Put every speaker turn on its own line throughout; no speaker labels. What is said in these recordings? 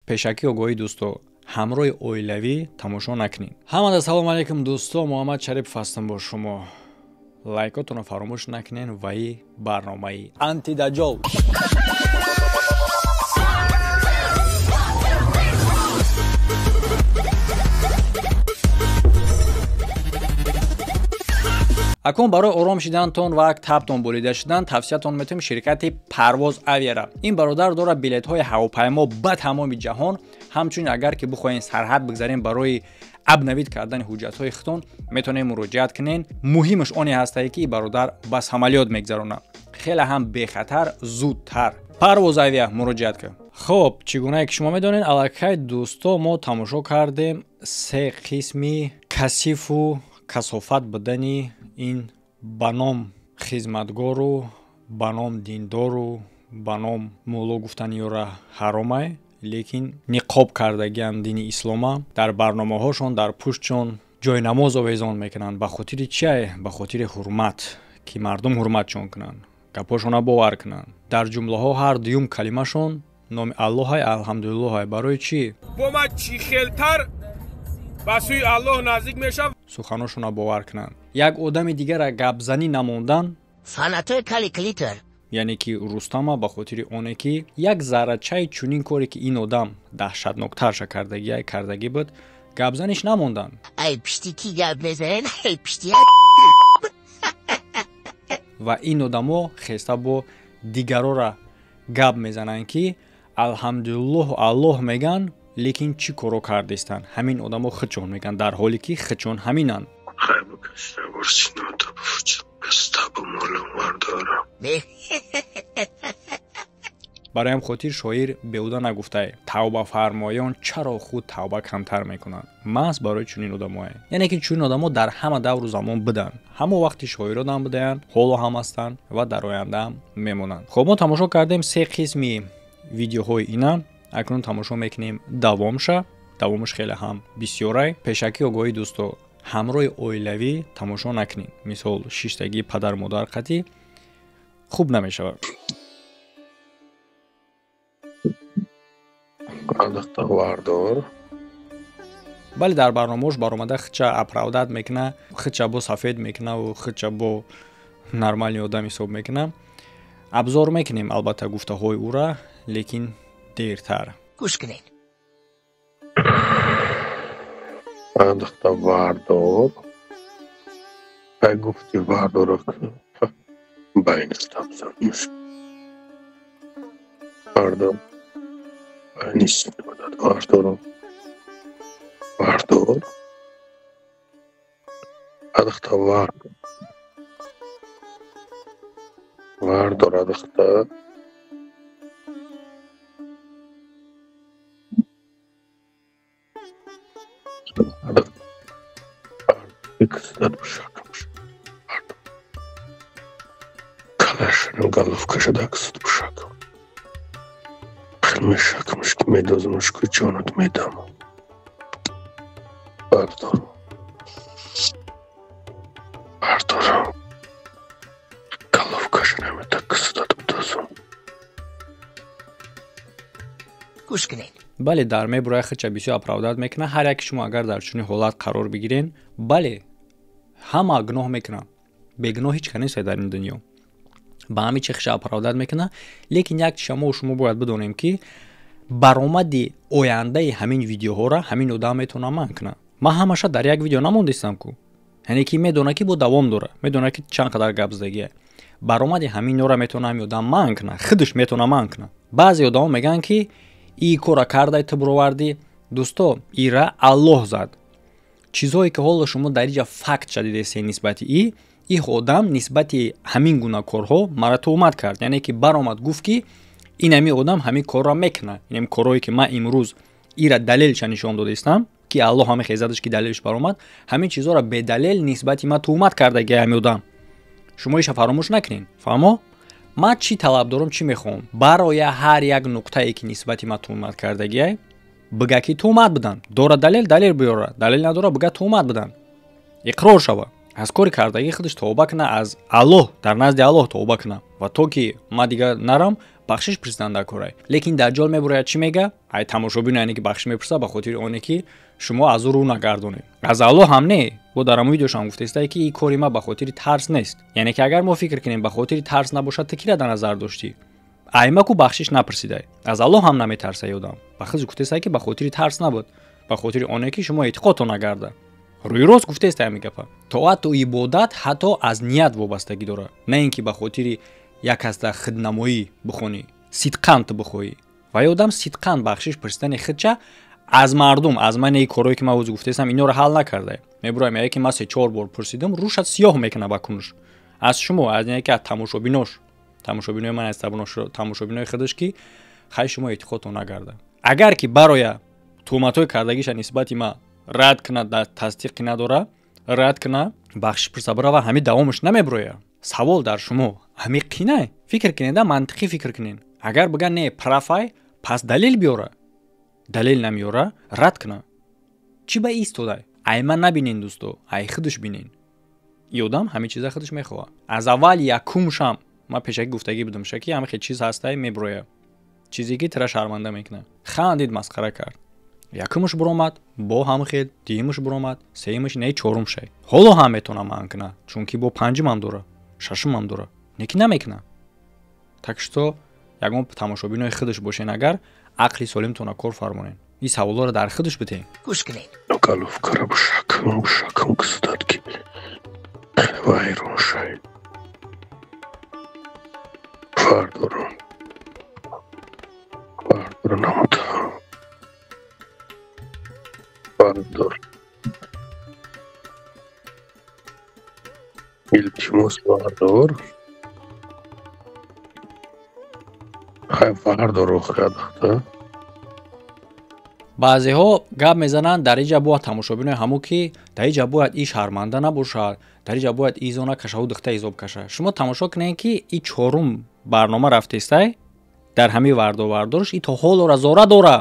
пешакӣ огоҳӣ дӯсто ҳамроҳи оилавӣ тамошо накунед. Ҳамада салому алайкум дӯсто, Муҳаммад Шарипов ҳастам бо шумо. Лайкотонро фаромӯш накунед ва ин барномаи антидаҷол. акун барои ором шидантон ва табтон болида шудан тавсиятон метавонем ширкати Парвоз Авиара. Ин бародар дорад билетҳои ҳавопаймо ба тамоми ҷаҳон. ҳамчунин агар ки бихоҳед сарҳад бигзарен барои абнавид кардани ҳуҷҷатҳои худтон метавонед муроҷиат кунед. муҳимаш оне ҳастае ки бародар ба самолёт мегзаронад. хеле ҳам бехатар, зудтар. Парвоз Авиа муроҷиат кунед. хоб, чӣ гуна ки шумо медонед, аллакай дӯсто мо тамошо кардем се қисми касифу касофат будани ин ба ном хизматгору, ба ном диндору, ба ном мулло гуфтани ёра ҳаромай, лекин ниқоб кардагиам дини ислома. Дар барномаҳошон, дар пуштшон ҷойнамоз овезон мекунанд. Ба хотири чие? Ба хотири ҳурмат, ки мардум ҳурматшон кунанд, гапошона бовар кунанд. Дар ҷумлаҳо ҳар дуюм калимашон номи Аллоҳай, алҳамдулиллоҳай. Барои чӣ?
бо ма чӣ хелтар ба сӯи Аллоҳ наздик мешав.
суханошона бовар кунанд. Як одами дигара гапзанӣ намондан
санатои каликлитер,
яъне ки Рустама ба хотири оне ки як заррачаи чунин коре ки ин одам даҳшатноктарша кардагӣ буд, гапзаниш намондан.
ай пишти ки гап мезанен, ай пишти
ва ин одамо хеста бо дигарора гап мезананд ки алҳамдулиллоҳ Аллоҳ меган, лекин чӣ коро кардестанд. ҳамин одамо хичон меган, дар ҳоле ки хичон ҳаминанд. бароям хотир шоир беҳуда нагуфтае тавба фармоён чаро худ тавба камтар мекунанд. маҳз барои чунин одамое, яъне ки чунин одамо дар ҳама давру замон буданд. ҳама вақти шоиродам будаянд, ҳоло ҳам ҳастанд ва дар ояндаам мемонанд. хоб, мо тамошо кардем се қисми видеоҳои инан. акнун тамошо мекунем давомша. давомаш хеле ҳам бисёрай. пешакӣ огоҳӣ дӯсто ҳамроҳи оилавӣ тамошо накунед. мисол шиштагии падар модар қатӣ хуб намешавад. бале дар барномаош баромада хича аправдат мекуна, хича бо сафед мекуна ва хича бо нормални одам ҳисоб мекуна. абзор мекунем албатта гуфтаҳои ӯра, лекин дертар.
гӯш кунед.
Адахта вардор. Ай гуфти вардора байнастам замуш. Вардор. Нист мебудад вардоро. Вардор. Адахта вардор. Вардор адахта. Калашин головка шадаксад бушакам. Хилмешакамш ки медозамаш ки ҷонат медам. Бардор. Бардор. Головкаш намедаксад бдозам.
гӯш кунед.
бале дар мебурай хича бисёр аправдат мекуна. ҳар яки шумо агар дар чунин ҳолат қарор бигирен, бале ҳама гуноҳ мекунанд. бегуноҳ ҳеч ка нестад дар ин дунё. ба ҳамин чӣ хиша аправдат мекуна, лекин як чишамо шумо бояд бидонем ки баромади ояндаи ҳамин видеоҳора ҳамин одам метавона манъ куна. ман ҳамаша дар як видео намондистам ку, яъне ки медона ки бо давом дора, медона ки чанд қадар гапздагие. баромади ҳаминора метавона ҳамин одам манъ куна, худаш метавона манъ куна. баъзе одамо меган ки ин кора кардай ту бировардӣ. дӯсто, ира Аллоҳ зад. чизҳое ки ҳоло шумо дар инҷа факт шадидесте нисбати ин одам нисбати ҳамин гуна корҳо мара тӯҳмат кард, яъне ки баромад гуфт ки ин ҳамин одам ҳамин корро мекуна. ин корҳое ки ман имрӯз ира далелша нишон додистам, ки Аллоҳ ҳамин хезадаш ки далелш баромад, ҳамин чизҳоро бедалел нисбати ман тӯҳмат кардаги ҳамин одам. шумо иша фаромӯш накунед. фаҳмо? ман чӣ талаб дорам, чӣ мехоҳам? барои ҳар як нуқтае ки нисбати ман тӯҳмат кардагие бига ки тӯҳмат бидан. дора далел, далел биёра. далел надора, бига тӯҳмат бидан. иқрор шава. аз кори кардагии худаш тавба куна, аз Аллоҳ, дар назди Аллоҳ тавба куна. ва то ки ман дигар нарам, бахшиш пирсидан дар корай. Лекин даҷҷол мебурояд чӣ мега? Ай тамошобинояне ки бахшиш мепирса ба хотири оне ки шумо аз ӯ рӯ нагардонед. Аз Аллоҳ ҳам не. Бо дар ҳамон видеошам гуфтаистае ки ин кори ма ба хотири тарс нест. Яъне ки агар мо фикр кунем ба хотири тарс набошад, ти кира дар назар доштӣ? Аймаку бахшиш напирсидай. Аз Аллоҳ ҳам наметарсай одам. Ба хизр гуфтаистае ки ба хотири тарс набуд, ба хотири оне ки шумо эътиқодтон нагарда. Рӯи рост гуфтаистае ҳамин гапа. Тоат ва ибодат ҳатто аз ният вобастагӣ дорад. Не ин ки ба хотири як ҳаста хиднамоӣ бихонӣ, сидқан ту бихоҳӣ. Ва одам сидқан бахшиш пирсидани хидча аз мардум, аз мани корое ки ман ӯз гуфтаистам инёро ҳал накарда. Мебуроям яке ки ман 3-4 бор пирсидам, рӯшат сиёҳ мекуна ба кунуш. Аз шумо, аз яке аз тамошобинош, тамошобинои ман аз тамошобинои худаш ки хай шумо эътиқодтон нагарда. Агар ки бароя тӯҳматҳои кардагиша нисбати ман рад куна, тасдиқ ки надора, рад куна, бахшиш пирса барава ҳамин давомаш намебуроя. Савол дар шумо ҳамин қинай. Фикр кунеда, мантиқӣ фикр кунен. Агар биган не парафай, пас далел биёра. Далел намиёра, рад куна. Чӣ ба истодай? Ай ман набинен дӯсто, ай худаш бинен. И одам ҳамин чиза худаш мехоҳад. Аз аввал якумшам ман пешакӣ гуфтагӣ будам шаки ҳамин хел чиз ҳастай мебуроя. Чизе ки тира шарманда мекуна. Хандид, масхара кард. Якумш буромад, бо ҳамин хел, дуюмш буромад, сеюмш, не чорум шай. Ҳоло ҳам метавонам ман куна, чунки бо панҷумам дора, шашумам дора. Неки намекуна. Так что ягон тамошобинои худаш бошен, агар ақли солимтона кор фармонен. Ин саволҳоро дар худаш битен.
گوش کنین.
Головка бушакам кыстатки. Вайрон шай. Фардорон. Фардорон амата. Фардор. Илтимос фардор. Хай фардор охиадахта.
баъзеҳо гап мезананд дар иҷа бояд тамошобинои ҳамо ки дар иҷа бояд и шарманда набошад, дар иҷа бояд изо накаша, ӯ духта изоб каша. Шумо тамошо кунед ки и чорум барнома рафтестай дар ҳамин вардовардорш и то ҳолора зора дора.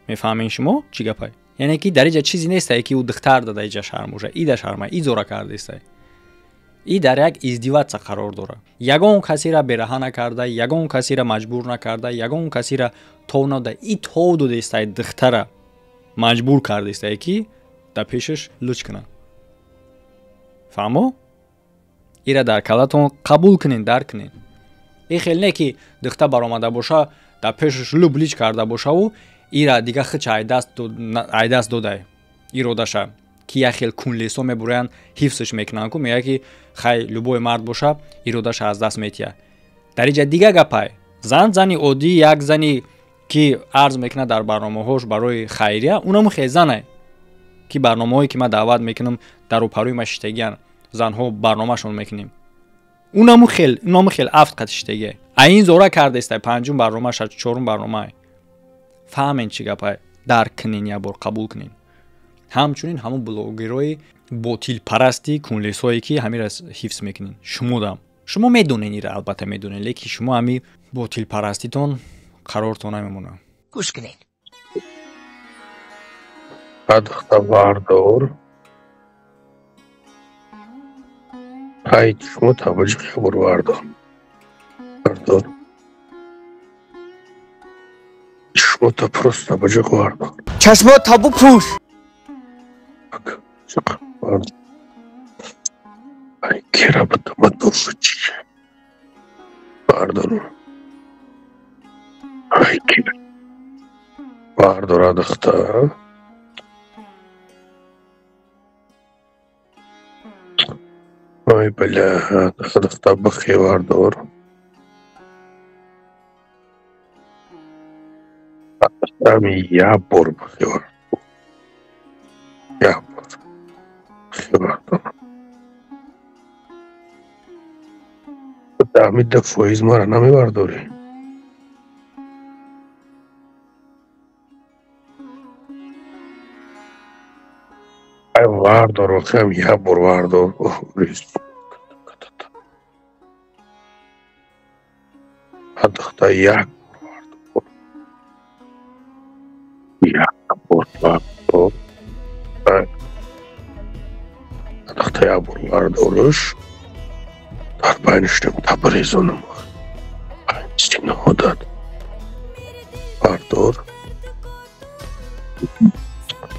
Мефаҳмед шумо чӣ гапай? Яъне ки дар иҷа чизе нестае ки ӯ духтар дада иҷа шарм боша, и да шарма, и зора кардестай. И дар як издиватса қарор дора. Ягон касира бераҳа накарда, ягон касира маҷбур накарда, ягон касира тов нада, и тов додестай духтара маҷбур кардестай ки дар пешаш луч кунад. Фаҳмо? ира дар калатон қабул кунед, дарк кунед. И хел не ки духта баромада боша, дар пешаш луб лич карда бошаву ира дига хича айдаст додай иродаша ки як хел кунлесо мебуроянд ҳифзш мекунанд, ку мега ки хай любой мард боша иродаша аз даст метия. Дар иҷа дига гапай. Зани оддӣ, як зани ки арз мекунад дар барномаҳош барои хайрия, унаму хел занай ки барномаҳое ки ман даъват мекунам дар рӯпарӯи ма шиштагиян, занҳо барномашон мекунем. Унаму хел афт қат шиштагия. Аин зора кардестай панҷум барнома, чорум барнома. Фаҳмен чӣ гапай? Дарк кунен, як бор қабул кунен. ҳамчунин ҳамон блогерои ботилпарасти кунлесое ки ҳамира ҳифз мекунин. Шумо медонен ира, албатта медонен, лекин шумо ҳами ботилпараститон қарортон намемонад.
گوش کنین.
Адахта вардор. Хай шумо табаҷиқ як бор вардор. Вардор. Шумо та просто табаҷиқ вардор.
چشمات تا بپوش.
Ай кера бутама душичи. Вардор. Ай кера. Вардор адахта. Ой, бля, адахта бахи вардор. Адахтами я бор бахи вардор. Я бор бахи вардор. Ҳамида фоиз мара намевардорӣ. Ай вардор, охиам як бор вардор. Адахта як бор вардор. Як бор вардор. Адахта як бор вардориш. Дар байништем табризонам. Стена одат.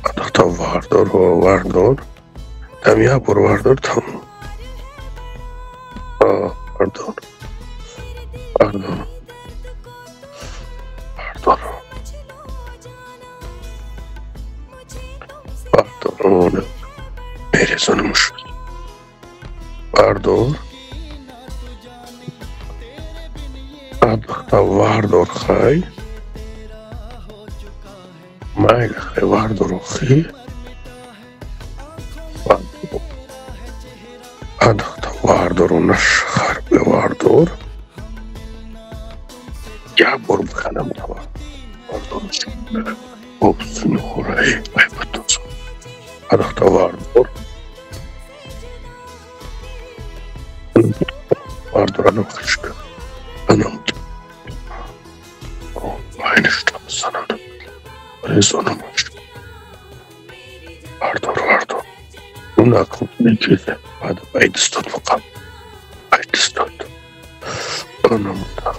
Adakta vardır o vardır. Tam yapır vardır tam. Vardır. Vardır. Vardır. Vardır onu. Neresi onumuş? Vardır. Adakta vardır hay. Mayla hay vardır o hay. Adakta vardır ona harbi vardır. Ya bu kanım da var. Vardır. Olsun orayı ayıptın. Adakta vardır. Vardır anam kışkı. Anam. Aynı işte sana da. Rezonumuş. Vardır. Bunun aklım ne çöze. Hadi aydız tut bakalım. Aydız tut. Anam da.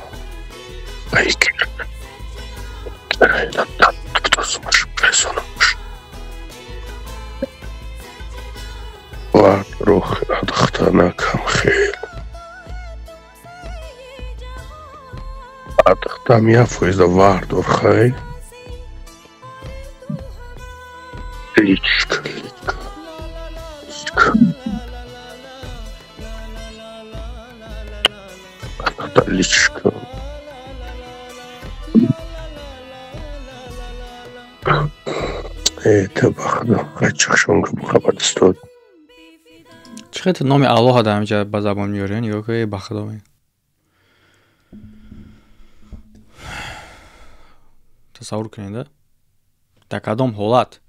Aykırı. Keraydan tutuşmuş. Rezonumuş. Vardır. Adıktana kam xeyl. Adıktam ya föyze vardır xey. Liçka. Adıkta liçka. Табахда качашонга бухабадистод.
چقدر نام الله در اینجا به زبان میارین یا که بخدامه تصور کنید در کدام حالت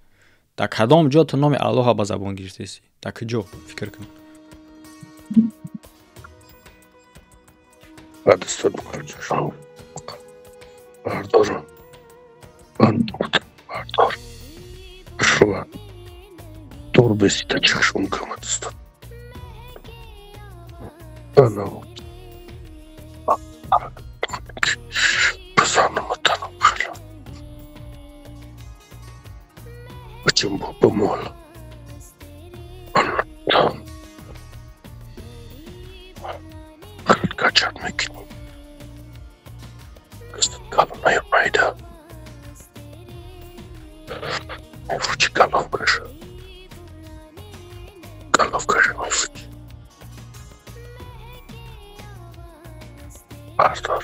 در کدام جا تو نام الله به زبان گرفتیسی در کجا فکر کن
Badistod kachashon. Vardır. Vardır. Şuan. Torbesi de çıkışın kamadistod. Ana o. Kızanımı tanım kıyla. Açın babam ol. Anlatam. Kaçak mekin. Kızın kalın ayırmaydı. Fıçı kalın kaşı. Kalın kaşı mı fıçı?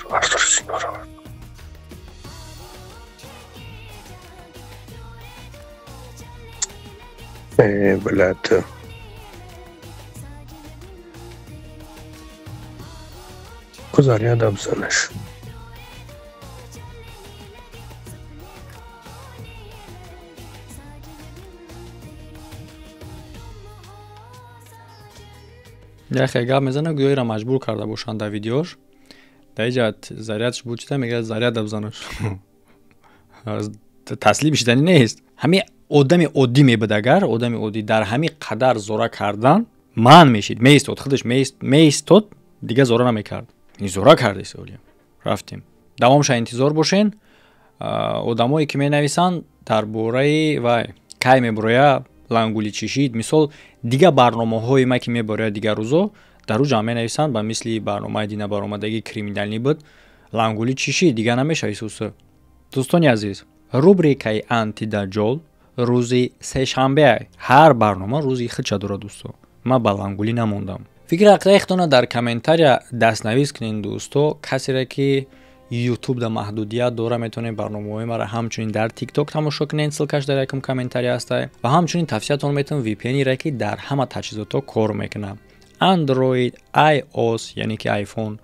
Vardır signora var. Блядь. Kuzar ya da sanış.
یه خیلی میزنه گویی را مجبور کرده باشن در ویدیوش در اینجا ذریعتش بود چیده میگه ذریعت بزنش تسلیم شدنی نیست همین آدم عادی میبود اگر آدم عادی در همین قدر زوره کردن من میشید میستود خودش میستود دیگه زوره نمیکرد این زوره کرده سولیم رفتیم دوامش انتظار باشین آدمایی که می نویسن در باره و کی میبره لنگولی چشید مثال دیگه برنامه‌های ما که میبره دیگه روزا در رو جامعه نویسن با مثل برنامه دینا برآمدگی کریمینالی بود لنگولی چشید دیگه نمیشه ایسوسه دوستان عزیز روبریکای انتی دجال روزی سه شنبه هر برنامه روزی خودش داره دوستو ما با لنگولی نموندم فکر اقتراحتون در کامنتار دستنویس کنین دوستو کسی را که یوتیوب در محدودیت داره میتونه برنامه‌های ما را همچنین در تیک تاک تماشا کنین سلکش در یکم کامنتاری هسته و همچنین توصیه‌تون میتونم وی پی ان را که در همه تجهیزات کار میکنه اندروید آی او اس یعنی که آیفون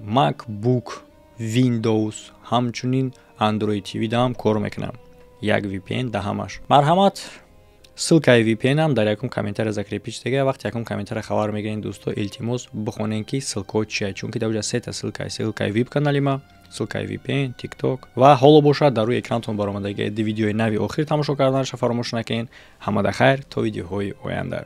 مک بوک ویندوز همچنین اندروید تیوی هم کار میکنم یک وی پی ان ده همش مرحمت ссылкаи VPN هم در یکم کامنتار закрепить دیگه وقتی یکم کامنتار خبر میگین دوستو التماس بخونین که ссылка چیه چون که در سه تا ссылка ویب کانالی ما ссылка VPN تیک تاک و حالا باشه در روی اکرانتون برآمدگی ویدیوی نوی آخر تماشا کردنش فراموش نکنین همه خیر تا ویدیوهای آینده